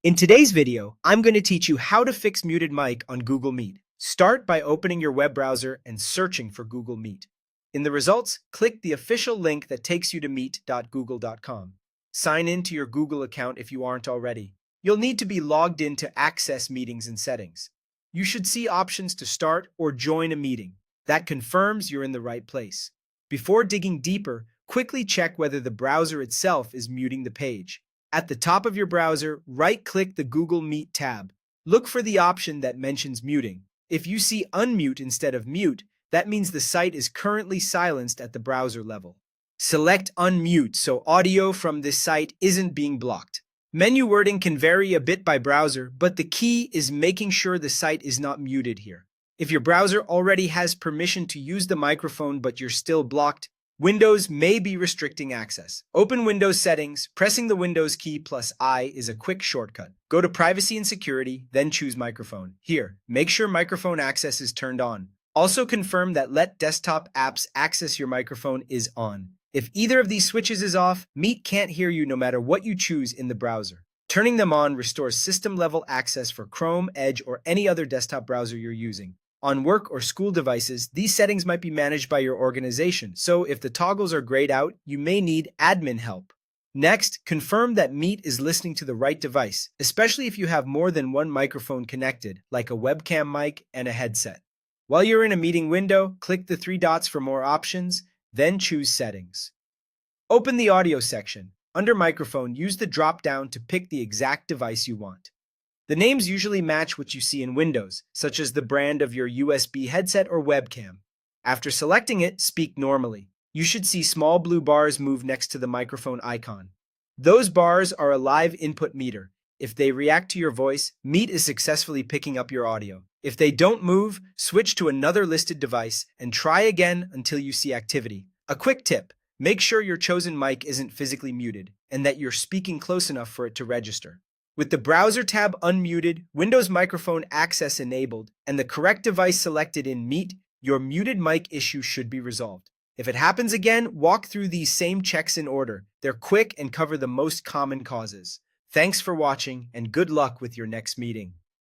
In today's video, I'm going to teach you how to fix muted mic on Google Meet. Start by opening your web browser and searching for Google Meet. In the results, click the official link that takes you to meet.google.com. Sign in to your Google account if you aren't already. You'll need to be logged in to access meetings and settings. You should see options to start or join a meeting. That confirms you're in the right place. Before digging deeper, quickly check whether the browser itself is muting the page. At the top of your browser, right-click the Google Meet tab. Look for the option that mentions muting. If you see unmute instead of mute, that means the site is currently silenced at the browser level. Select unmute so audio from this site isn't being blocked. Menu wording can vary a bit by browser, but the key is making sure the site is not muted here. If your browser already has permission to use the microphone but you're still blocked, Windows may be restricting access. Open Windows settings. Pressing the Windows key plus I is a quick shortcut. Go to Privacy and Security, then choose Microphone. Here, make sure microphone access is turned on. Also confirm that Let Desktop Apps Access Your Microphone is on. If either of these switches is off, Meet can't hear you no matter what you choose in the browser. Turning them on restores system-level access for Chrome, Edge, or any other desktop browser you're using. On work or school devices, these settings might be managed by your organization, so if the toggles are grayed out, you may need admin help. Next, confirm that Meet is listening to the right device, especially if you have more than one microphone connected, like a webcam mic and a headset. While you're in a meeting window, click the three dots for more options, then choose Settings. Open the audio section. Under Microphone, use the drop-down to pick the exact device you want. The names usually match what you see in Windows, such as the brand of your USB headset or webcam. After selecting it, speak normally. You should see small blue bars move next to the microphone icon. Those bars are a live input meter. If they react to your voice, Meet is successfully picking up your audio. If they don't move, switch to another listed device and try again until you see activity. A quick tip: make sure your chosen mic isn't physically muted and that you're speaking close enough for it to register. With the browser tab unmuted, Windows microphone access enabled, and the correct device selected in Meet, your muted mic issue should be resolved. If it happens again, walk through these same checks in order. They're quick and cover the most common causes. Thanks for watching, and good luck with your next meeting.